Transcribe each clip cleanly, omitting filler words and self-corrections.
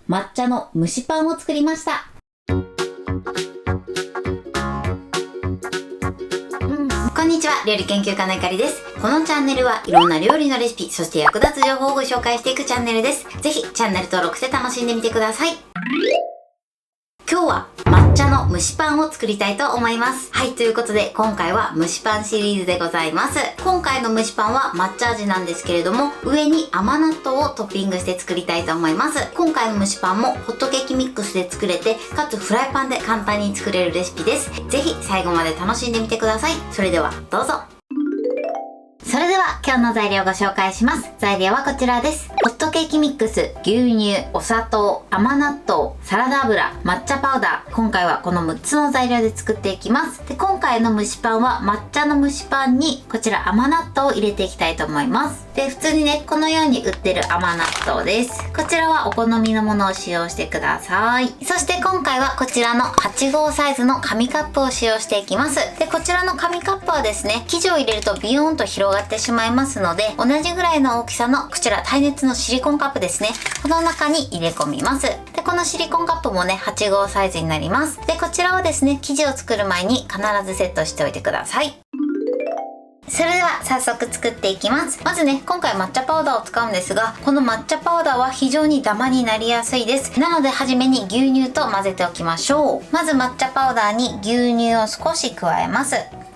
抹茶の蒸しパンを作りました。こんにちは、料理研究家のゆかりです。このチャンネルはいろんな料理のレシピ、そして役立つ情報をご紹介していくチャンネルです。ぜひチャンネル登録して楽しんでみてください。今日は抹茶の蒸しパンを作りたいと思います。はい、ということで今回は蒸しパンシリーズでございます。今回の蒸しパンは抹茶味なんですけれども、上に甘納豆をトッピングして作りたいと思います。今回の蒸しパンもホットケーキミックスで作れて、かつフライパンで簡単に作れるレシピです。ぜひ最後まで楽しんでみてください。それではどうぞ。それでは今日の材料をご紹介します。材料はこちらです。ホットケーキミックス、牛乳、お砂糖、甘納豆、サラダ油、抹茶パウダー。今回はこの6つの材料で作っていきます。で、今回の蒸しパンは抹茶の蒸しパンにこちら甘納豆を入れていきたいと思います。で、普通にね、このように売ってる甘納豆です。こちらはお好みのものを使用してください。そして今回はこちらの8号サイズの紙カップを使用していきます。で、こちらの紙カップはですね、生地を入れるとビヨーンと広がってしまいますので、同じぐらいの大きさのこちら耐熱のシリコンカップですね、この中に入れ込みます。で、このシリコンカップもね、8号サイズになります。で、こちらをですね、生地を作る前に必ずセットしておいてください。それでは早速作っていきます。まずね、今回抹茶パウダーを使うんですが、この抹茶パウダーは非常にダマになりやすいです。なので初めに牛乳と混ぜておきましょう。まず抹茶パウダーに牛乳を少し加えます。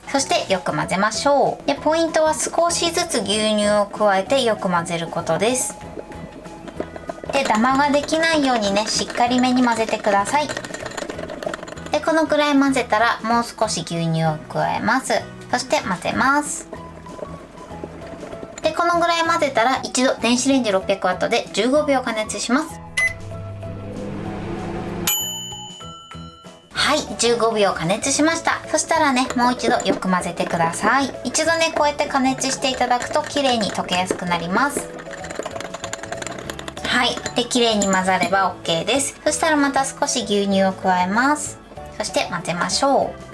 そしてよく混ぜましょう。で、ポイントは少しずつ牛乳を加えてよく混ぜることです。で、ダマができないようにね、しっかりめに混ぜてください。で、このくらい混ぜたらもう少し牛乳を加えます。そして混ぜます。で、このぐらい混ぜたら一度電子レンジ 600W で15秒加熱します。はい、15秒加熱しました。そしたらね、もう一度よく混ぜてください。一度ね、こうやって加熱していただくと綺麗に溶けやすくなります。はい、で、綺麗に混ざれば OK です。そしたらまた少し牛乳を加えます。そして混ぜましょう。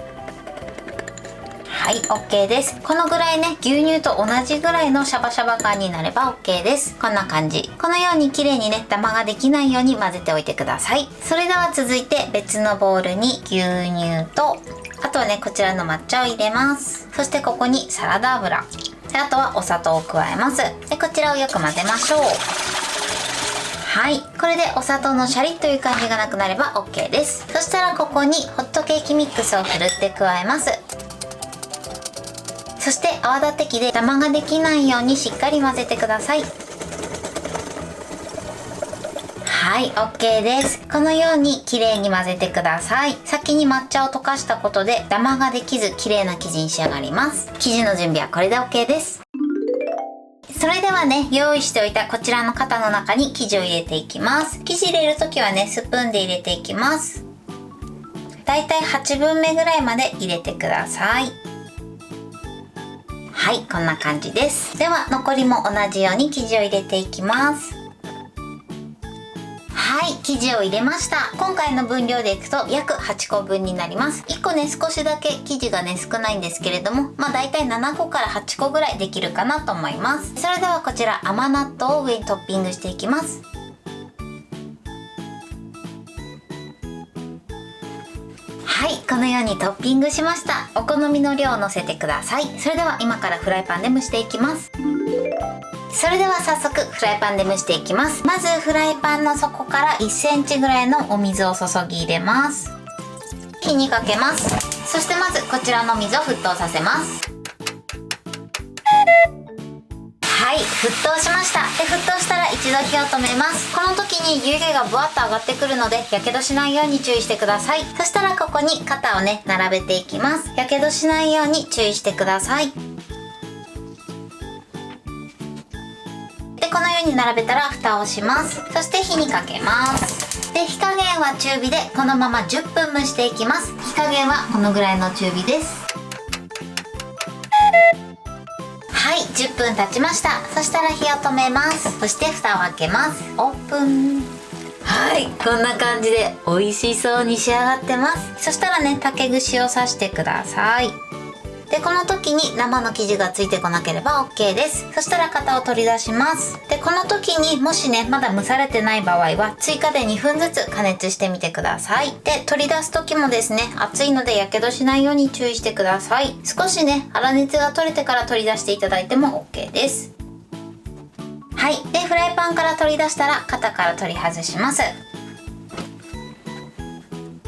はい、OK です。このぐらいね、牛乳と同じぐらいのシャバシャバ感になれば OK です。こんな感じ。このように綺麗にね、ダマができないように混ぜておいてください。それでは続いて別のボウルに牛乳と、あとはね、こちらの抹茶を入れます。そしてここにサラダ油。で、あとはお砂糖を加えます。で、こちらをよく混ぜましょう。はい、これでお砂糖のシャリッという感じがなくなれば OK です。そしたらここにホットケーキミックスをふるって加えます。そして泡立て器でダマができないようにしっかり混ぜてください。はい、OK です。このように綺麗に混ぜてください。先に抹茶を溶かしたことでダマができず綺麗な生地に仕上がります。生地の準備はこれで OK です。それではね、用意しておいたこちらの型の中に生地を入れていきます。生地入れるときはね、スプーンで入れていきます。だいたい8分目ぐらいまで入れてください。はい、こんな感じです。では残りも同じように生地を入れていきます。はい、生地を入れました。今回の分量でいくと約8個分になります。1個ね、少しだけ生地がね、少ないんですけれども、だいたい7個から8個ぐらいできるかなと思います。それではこちら甘納豆を上にトッピングしていきます。はい、このようにトッピングしました。お好みの量を乗せてください。それでは今からフライパンで蒸していきます。それでは早速フライパンで蒸していきます。まずフライパンの底から1センチぐらいのお水を注ぎ入れます。火にかけます。そしてまずこちらの水を沸騰させます。はい、沸騰しました。で、沸騰したら一度火を止めます。この時に湯気がブワッと上がってくるので、やけどしないように注意してください。そしたらここに肩をね、並べていきます。やけどしないように注意してください。で、このように並べたら蓋をします。そして火にかけます。で、火加減は中火でこのまま10分蒸していきます。火加減はこのぐらいの中火です。はい、10分経ちました。そしたら火を止めます。そして蓋を開けます。オープン。はい、こんな感じで美味しそうに仕上がってます。そしたらね、竹串を刺してください。で、で、この時に生の生地がついてこなければ OK です。そしたら型を取り出します。で、この時にもしねまだ蒸されてない場合は追加で2分ずつ加熱してみてください。で、取り出す時もですね熱いのでやけどしないように注意してください。少しね粗熱が取れてから取り出していただいても OK です。はい。で、フライパンから取り出したら型から取り外します。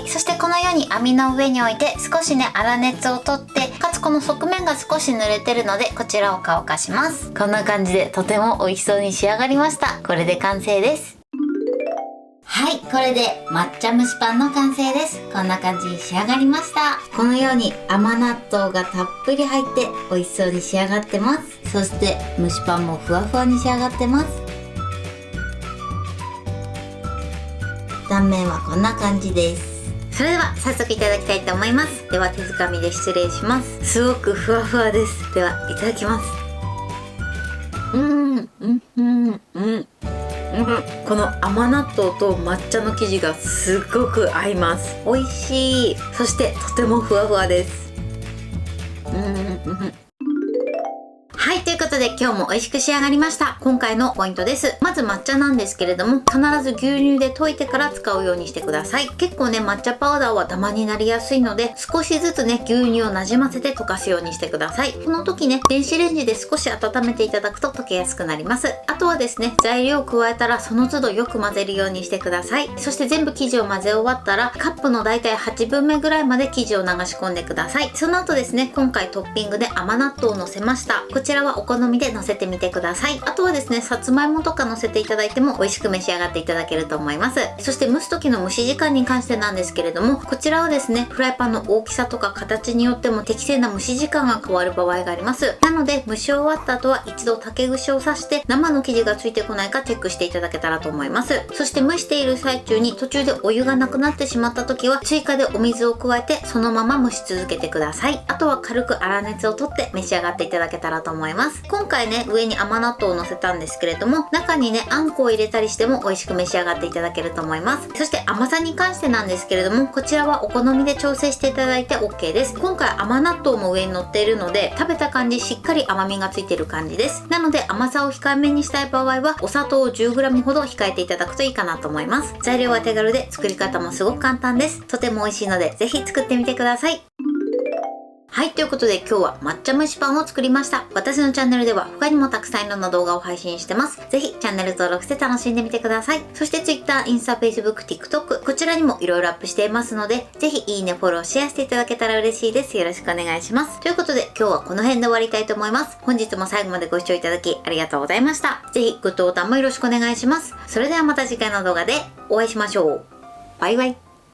そしてこのように網の上に置いて少しね粗熱を取って、かつこの側面が少し濡れてるのでこちらを乾かします。こんな感じでとても美味しそうに仕上がりました。これで完成です。はい、これで抹茶蒸しパンの完成です。こんな感じに仕上がりました。このように甘納豆がたっぷり入って美味しそうに仕上がってます。そして蒸しパンもふわふわに仕上がってます。断面はこんな感じです。それでは早速いただきたいと思います。では手づかみで失礼します。すごくふわふわです。ではいただきます。この甘納豆と抹茶の生地がすごく合います。美味しい。そしてとてもふわふわです。はい、ということで今日も美味しく仕上がりました。今回のポイントです。まず抹茶なんですけれども、必ず牛乳で溶いてから使うようにしてください。結構ね、抹茶パウダーはダマになりやすいので、少しずつね、牛乳をなじませて溶かすようにしてください。この時ね、電子レンジで少し温めていただくと溶けやすくなります。あとはですね、材料を加えたらその都度よく混ぜるようにしてください。そして全部生地を混ぜ終わったら、カップのだいたい8分目ぐらいまで生地を流し込んでください。その後ですね、今回トッピングで甘納豆を乗せました。こちらはお好みで乗せてみてください。あとはですね、さつまいもとか乗せていただいても美味しく召し上がっていただけると思います。そして蒸す時の蒸し時間に関してなんですけれども、こちらはですね、フライパンの大きさとか形によっても適正な蒸し時間が変わる場合があります。なので蒸し終わった後は一度竹串を刺して生の生地がついてこないかチェックしていただけたらと思います。そして蒸している最中に途中でお湯がなくなってしまった時は追加でお水を加えてそのまま蒸し続けてください。あとは軽く粗熱を取って召し上がっていただけたらと思います。今回ね、上に甘納豆を乗せたんですけれども、中にね、あんこを入れたりしても美味しく召し上がっていただけると思います。そして甘さに関してなんですけれども、こちらはお好みで調整していただいて OK です。今回甘納豆も上に乗っているので、食べた感じしっかり甘みがついている感じです。なので甘さを控えめにしたい場合は、お砂糖を 10g ほど控えていただくといいかなと思います。材料は手軽で作り方もすごく簡単です。とても美味しいので、ぜひ作ってみてください。はい、ということで今日は抹茶蒸しパンを作りました。私のチャンネルでは他にもたくさんいろんな動画を配信してます。ぜひチャンネル登録して楽しんでみてください。そして Twitter、インスタ、Facebook、TikTok、こちらにもいろいろアップしていますので、ぜひいいね、フォロー、シェアしていただけたら嬉しいです。よろしくお願いします。ということで今日はこの辺で終わりたいと思います。本日も最後までご視聴いただきありがとうございました。ぜひグッドボタンもよろしくお願いします。それではまた次回の動画でお会いしましょう。バイバイ。